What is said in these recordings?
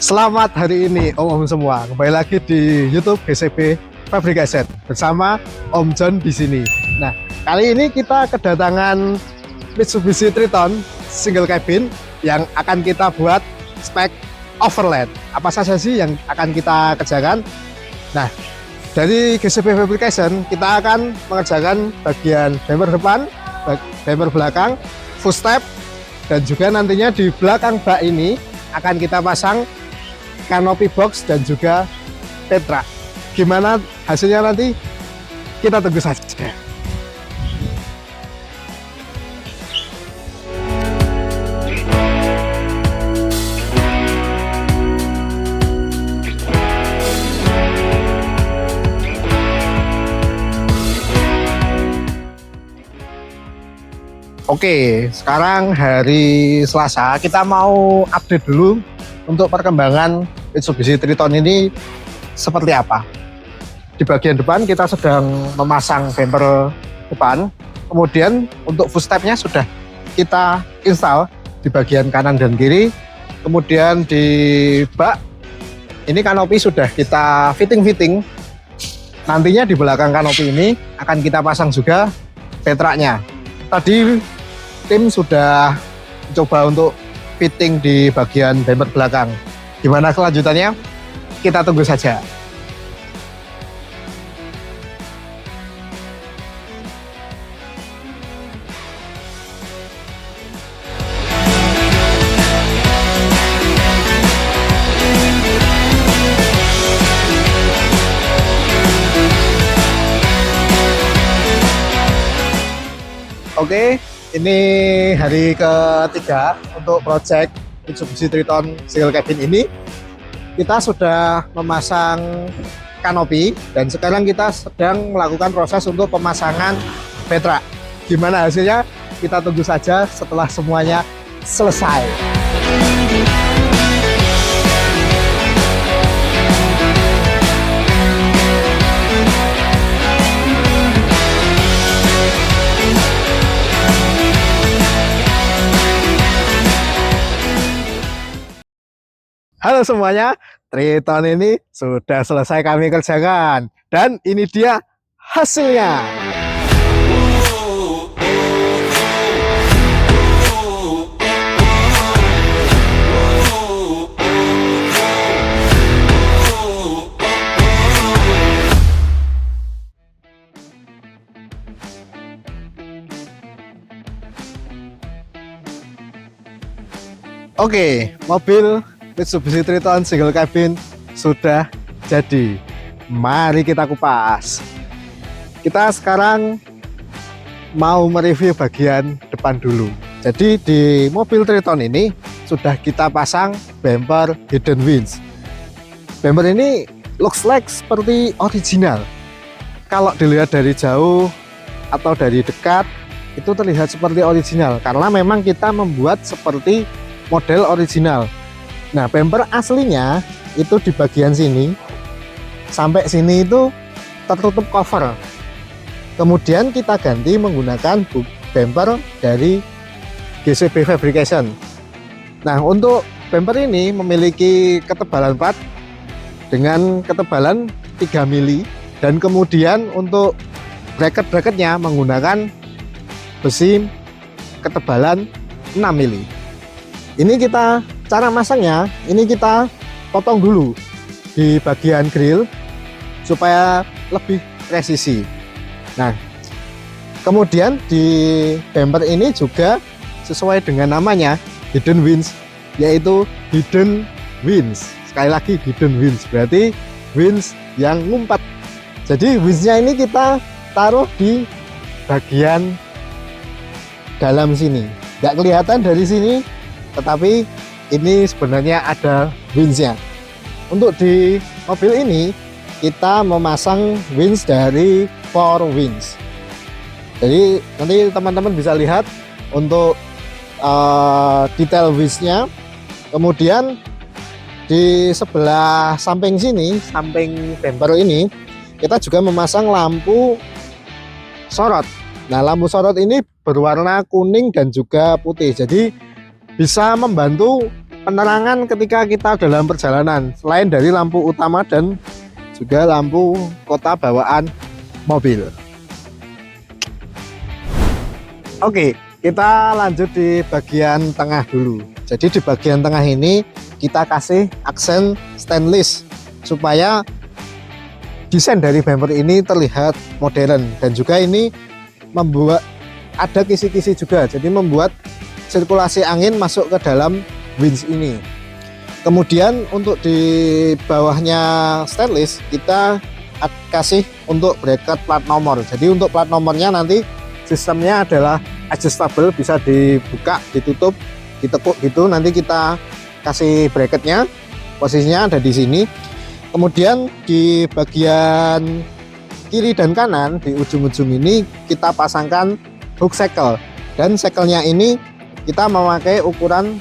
Selamat hari ini Om semua, kembali lagi di YouTube GCB Fabrication bersama Om John di sini. Nah, kali ini kita kedatangan Mitsubishi Triton single cabin yang akan kita buat spek overland. Apa saja sih yang akan kita kerjakan? Nah, dari GCB Fabrication kita akan mengerjakan bagian bumper depan, bumper belakang, footstep, dan juga nantinya di belakang bak ini akan kita pasang kanopi box dan juga Petra. Gimana hasilnya nanti kita tunggu saja. Oke, sekarang hari Selasa, kita mau update dulu untuk perkembangan Mitsubishi Triton ini seperti apa. Di bagian depan kita sedang memasang bumper depan, kemudian untuk footstepnya sudah kita install di bagian kanan dan kiri, kemudian di bak ini kanopi sudah kita fitting. Nantinya di belakang kanopi ini akan kita pasang juga Petranya. Tadi tim sudah coba untuk fitting di bagian bumper belakang. Gimana kelanjutannya? Kita tunggu saja. Oke, ini hari ketiga untuk project Mitsubishi Triton single cabin ini. Kita sudah memasang kanopi dan sekarang kita sedang melakukan proses untuk pemasangan Petra. Gimana hasilnya? Kita tunggu saja setelah semuanya selesai. Halo semuanya, Triton ini sudah selesai kami kerjakan dan ini dia hasilnya. Oke, mobil Mitsubishi Triton single cabin sudah jadi. Mari kita kupas. Kita sekarang mau mereview bagian depan dulu. Jadi di mobil Triton ini sudah kita pasang bumper hidden winch. Bumper ini looks like seperti original. Kalau dilihat dari jauh atau dari dekat itu terlihat seperti original karena memang kita membuat seperti model original. Nah, bumper aslinya itu di bagian sini sampai sini itu tertutup cover. Kemudian kita ganti menggunakan bumper dari GCB Fabrication. Nah, untuk bumper ini memiliki ketebalan plat dengan ketebalan 3 mili dan kemudian untuk bracket-bracketnya menggunakan besi ketebalan 6 mili. Ini cara masangnya, ini kita potong dulu di bagian grill supaya lebih presisi. Nah, kemudian di bumper ini juga sesuai dengan namanya hidden winch, yaitu hidden winch. Sekali lagi hidden winch, berarti winch yang ngumpat. Jadi winchnya ini kita taruh di bagian dalam sini, nggak kelihatan dari sini, tetapi ini sebenarnya ada winchnya. Untuk di mobil ini kita memasang winch dari 4 winch. Jadi nanti teman-teman bisa lihat untuk detail winchnya. Kemudian di sebelah samping sini, samping bumper ini, kita juga memasang lampu sorot. Nah, lampu sorot ini berwarna kuning dan juga putih. Jadi bisa membantu penerangan ketika kita dalam perjalanan, selain dari lampu utama dan juga lampu kota bawaan mobil. Oke, kita lanjut di bagian tengah dulu. Jadi di bagian tengah ini kita kasih aksen stainless supaya desain dari bumper ini terlihat modern, dan juga ini membuat ada kisi-kisi juga, jadi membuat sirkulasi angin masuk ke dalam winch ini. Kemudian untuk di bawahnya stainless kita kasih untuk bracket plat nomor. Jadi untuk plat nomornya nanti sistemnya adalah adjustable, bisa dibuka, ditutup, ditekuk gitu. Nanti kita kasih bracketnya, posisinya ada di sini. Kemudian di bagian kiri dan kanan di ujung-ujung ini kita pasangkan hook shackle, dan shackle-nya ini kita memakai ukuran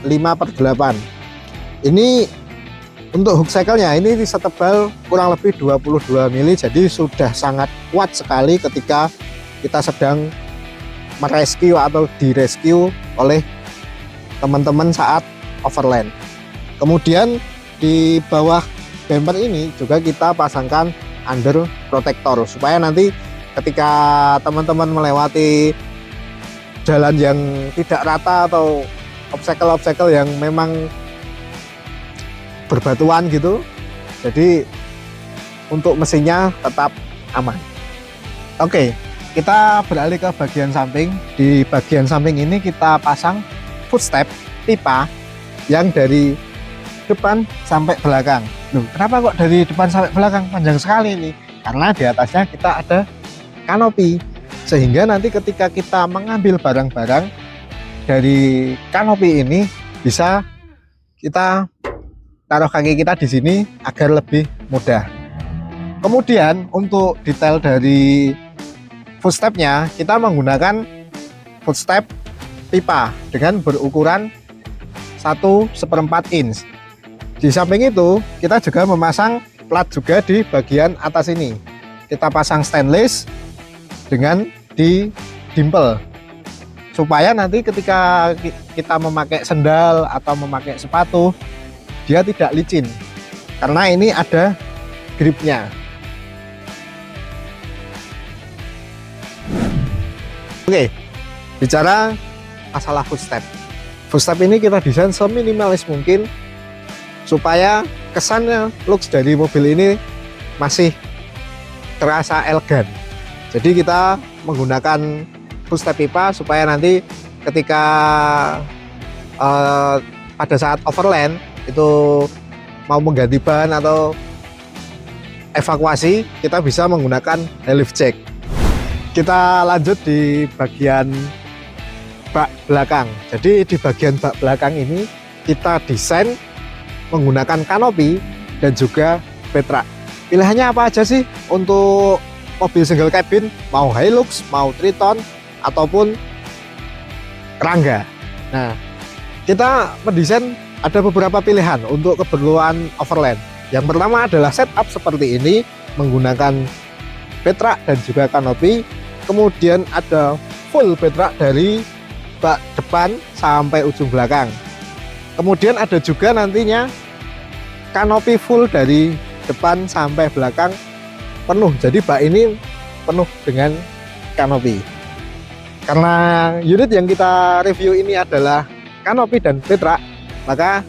5/8. Ini untuk hook shackle-nya ini setebal kurang lebih 22 mili, jadi sudah sangat kuat sekali ketika kita sedang merescue atau direscue oleh teman-teman saat overland. Kemudian di bawah bumper ini juga kita pasangkan under protector supaya nanti ketika teman-teman melewati jalan yang tidak rata atau obstacle-obstacle yang memang berbatuan gitu, jadi untuk mesinnya tetap aman. Oke, kita beralih ke bagian samping. Di bagian samping ini kita pasang footstep pipa yang dari depan sampai belakang. Loh, kenapa kok dari depan sampai belakang? Panjang sekali ini. Karena di atasnya kita ada kanopi, sehingga nanti ketika kita mengambil barang-barang dari kanopi ini bisa kita taruh kaki kita di sini agar lebih mudah. Kemudian untuk detail dari footstepnya kita menggunakan footstep pipa dengan berukuran 1/4 inch. Di samping itu kita juga memasang plat juga di bagian atas ini. Kita pasang stainless dengan di dimple supaya nanti ketika kita memakai sendal atau memakai sepatu dia tidak licin, karena ini ada gripnya. Oke, bicara masalah footstep. Footstep ini kita desain seminimalis mungkin supaya kesannya, looks dari mobil ini masih terasa elegan. Jadi kita menggunakan footstep pipa supaya nanti ketika pada saat overland itu mau mengganti ban atau evakuasi, kita bisa menggunakan lift jack. Kita lanjut di bagian bak belakang. Jadi di bagian bak belakang ini kita desain menggunakan kanopi dan juga Petra. Pilihannya apa aja sih untuk mobil single cabin, mau Hilux, mau Triton ataupun Rangga. Nah, kita mendesain ada beberapa pilihan untuk keperluan overland. Yang pertama adalah setup seperti ini menggunakan Petra dan juga kanopi. Kemudian ada full Petra dari bak depan sampai ujung belakang. Kemudian ada juga nantinya kanopi full dari depan sampai belakang penuh. Jadi bak ini penuh dengan kanopi. Karena unit yang kita review ini adalah kanopi dan Petra, maka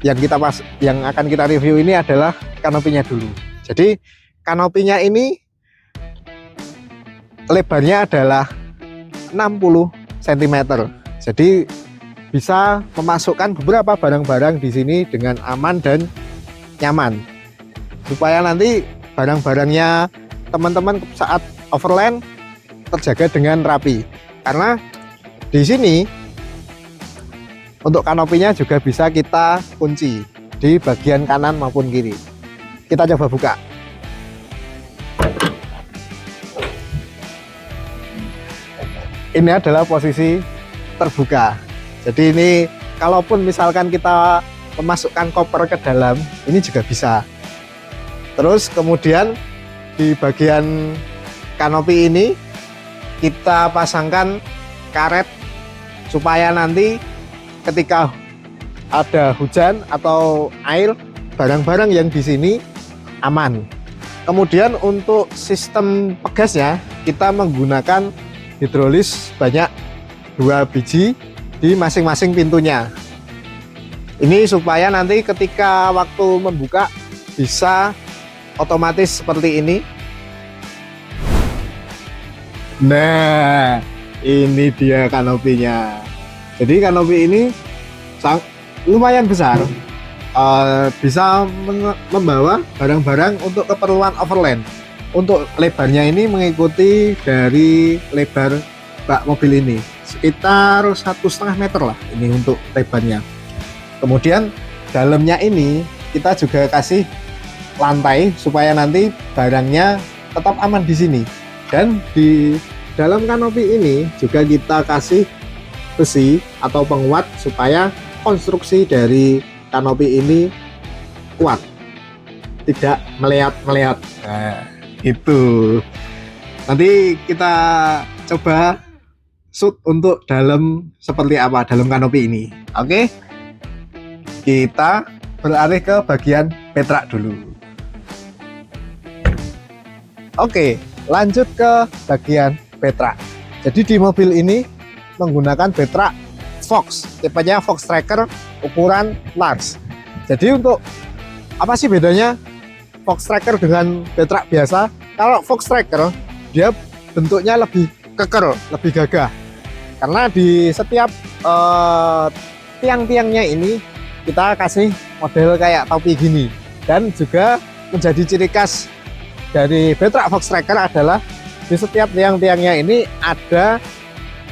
yang akan kita review ini adalah kanopinya dulu. Jadi kanopinya ini lebarnya adalah 60 cm. Jadi bisa memasukkan beberapa barang-barang di sini dengan aman dan nyaman. Supaya nanti barang-barangnya teman-teman saat overland terjaga dengan rapi. Karena di sini untuk kanopinya juga bisa kita kunci di bagian kanan maupun kiri. Kita coba buka. Ini adalah posisi terbuka. Jadi ini kalaupun misalkan kita memasukkan koper ke dalam, ini juga bisa. Terus kemudian di bagian kanopi ini kita pasangkan karet supaya nanti ketika ada hujan atau air, barang-barang yang di sini aman. Kemudian untuk sistem pegasnya kita menggunakan hidrolis banyak 2 biji di masing-masing pintunya. Ini supaya nanti ketika waktu membuka bisa otomatis seperti ini. Nah, ini dia kanopinya. Jadi kanopi ini lumayan besar, bisa membawa barang-barang untuk keperluan overland. Untuk lebarnya ini mengikuti dari lebar bak mobil ini, sekitar 1,5 meter lah ini untuk lebarnya. Kemudian dalamnya ini kita juga kasih lantai supaya nanti barangnya tetap aman di sini. Dan di dalam kanopi ini juga kita kasih besi atau penguat supaya konstruksi dari kanopi ini kuat, tidak meleat-meleat. Nah, itu nanti kita coba shoot untuk dalam seperti apa dalam kanopi ini. Oke, kita beralih ke bagian petrak dulu. Oke, lanjut ke bagian petrak. Jadi di mobil ini menggunakan petrak Fox, tipenya Fox Tracker ukuran large. Jadi untuk apa sih bedanya Fox Tracker dengan petrak biasa? Kalau Fox Tracker dia bentuknya lebih keker, lebih gagah. Karena di setiap tiang-tiangnya ini kita kasih model kayak topi gini. Dan juga menjadi ciri khas dari petrak Fox Tracker adalah di setiap tiang-tiangnya ini ada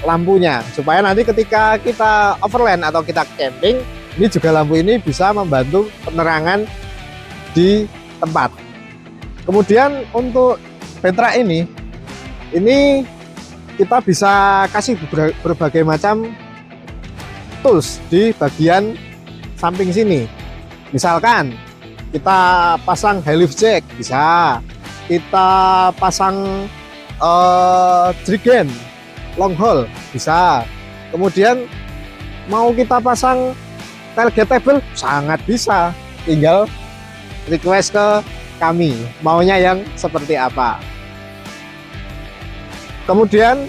lampunya, supaya nanti ketika kita overland atau kita camping, ini juga lampu ini bisa membantu penerangan di tempat. Kemudian untuk petrak ini kita bisa kasih berbagai macam tools di bagian samping sini. Misalkan kita pasang high lift jack, bisa kita pasang jerigen long haul, bisa. Kemudian mau kita pasang tailgate table, sangat bisa. Tinggal request ke kami maunya yang seperti apa. Kemudian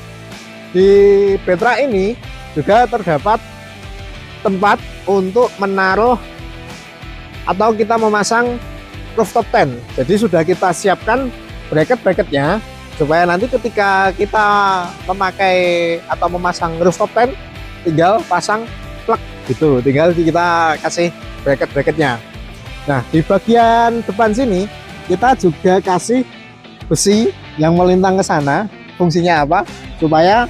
di petrak ini juga terdapat tempat untuk menaruh atau kita memasang rooftop tent. Jadi sudah kita siapkan bracket-bracketnya supaya nanti ketika kita memakai atau memasang rooftop tent, tinggal pasang plug gitu, tinggal kita kasih bracket-bracketnya. Nah, di bagian depan sini kita juga kasih besi yang melintang ke sana. Fungsinya apa? Supaya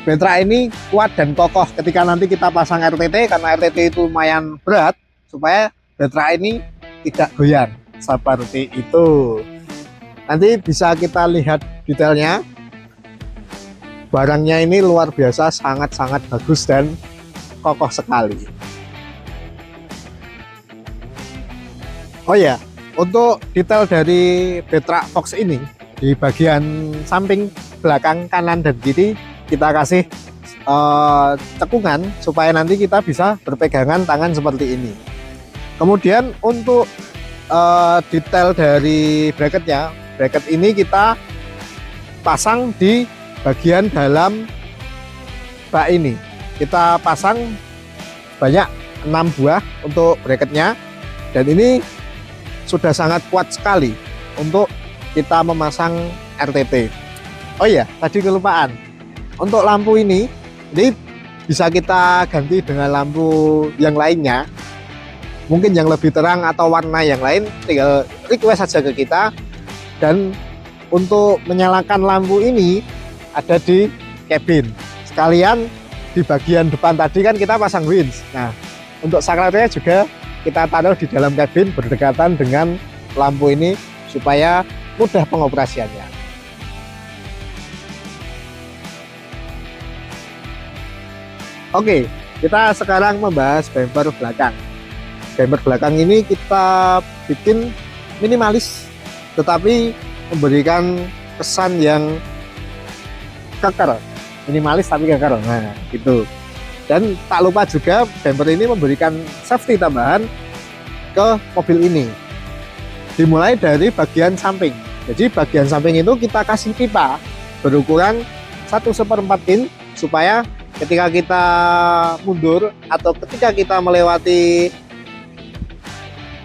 petrak ini kuat dan kokoh ketika nanti kita pasang RTT, karena RTT itu lumayan berat, supaya petrak ini tidak goyang seperti itu. Nanti bisa kita lihat detailnya. Barangnya ini luar biasa, sangat-sangat bagus dan kokoh sekali. Oh ya, untuk detail dari petrak Fox ini di bagian samping, belakang, kanan, dan kiri kita kasih cekungan supaya nanti kita bisa berpegangan tangan seperti ini. Kemudian untuk detail dari bracketnya, bracket ini kita pasang di bagian dalam bak ini. Kita pasang banyak 6 buah untuk bracketnya, dan ini sudah sangat kuat sekali untuk kita memasang RTT. Oh iya, tadi kelupaan. Untuk lampu ini bisa kita ganti dengan lampu yang lainnya, mungkin yang lebih terang atau warna yang lain, tinggal request saja ke kita. Dan untuk menyalakan lampu ini ada di cabin. Sekalian di bagian depan tadi kan kita pasang winch. Nah, untuk saklarnya juga kita taruh di dalam cabin berdekatan dengan lampu ini supaya mudah pengoperasiannya. Oke, kita sekarang membahas bumper belakang. Bumper belakang ini kita bikin minimalis, tetapi memberikan kesan yang keker. Minimalis tapi keker. Nah, gitu. Dan tak lupa juga bumper ini memberikan safety tambahan ke mobil ini. Dimulai dari bagian samping. Jadi bagian samping itu kita kasih pipa berukuran 1/4 in supaya ketika kita mundur atau ketika kita melewati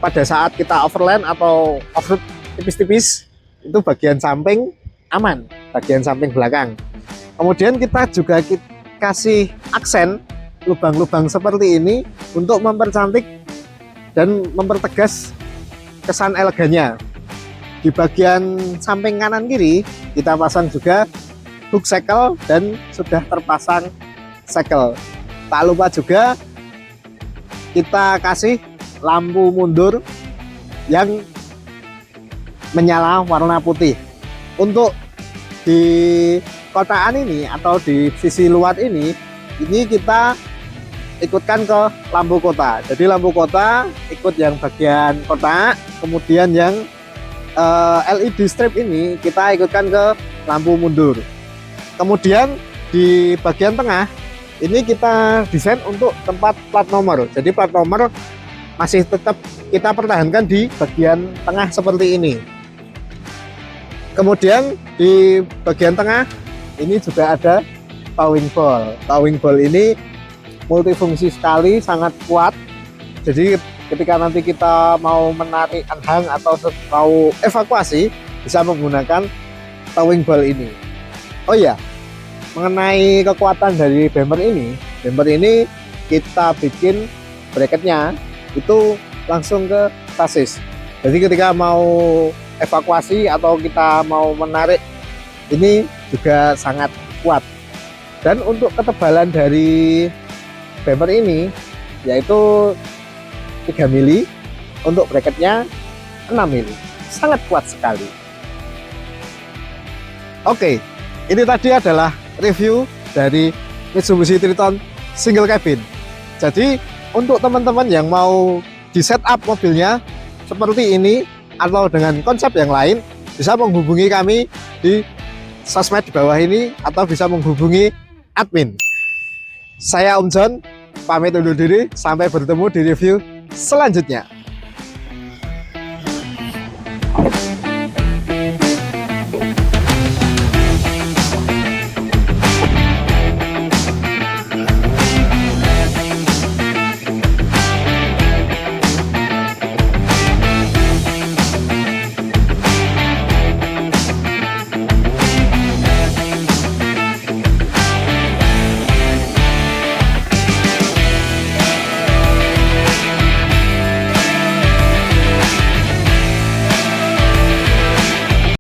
pada saat kita overland atau offroad tipis-tipis, itu bagian samping aman, bagian samping belakang. Kemudian kita juga kasih aksen lubang-lubang seperti ini untuk mempercantik dan mempertegas kesan elegannya. Di bagian samping kanan kiri kita pasang juga hook sekel dan sudah terpasang sekel. Tak lupa juga kita kasih lampu mundur yang menyala warna putih. Untuk di kotaan ini atau di sisi luar ini kita ikutkan ke lampu kota. Jadi lampu kota ikut yang bagian kotak, kemudian yang LED strip ini kita ikutkan ke lampu mundur. Kemudian di bagian tengah ini kita desain untuk tempat plat nomor. Jadi plat nomor masih tetap kita pertahankan di bagian tengah seperti ini. Kemudian di bagian tengah ini juga ada towing ball. Towing ball ini multifungsi sekali, sangat kuat. Jadi ketika nanti kita mau menarik anhang atau mau evakuasi bisa menggunakan towing ball ini. Oh iya, mengenai kekuatan dari bumper ini kita bikin bracketnya itu langsung ke sasis. Jadi ketika mau evakuasi atau kita mau menarik ini juga sangat kuat. Dan untuk ketebalan dari bumper ini yaitu 3 mili, untuk bracketnya 6 mili, sangat kuat sekali. Oke, ini tadi adalah review dari Mitsubishi Triton single cabin. Jadi untuk teman-teman yang mau di setup mobilnya seperti ini atau dengan konsep yang lain, bisa menghubungi kami di sosmed di bawah ini atau bisa menghubungi admin. Saya Om John, pamit undur diri, sampai bertemu di review selanjutnya.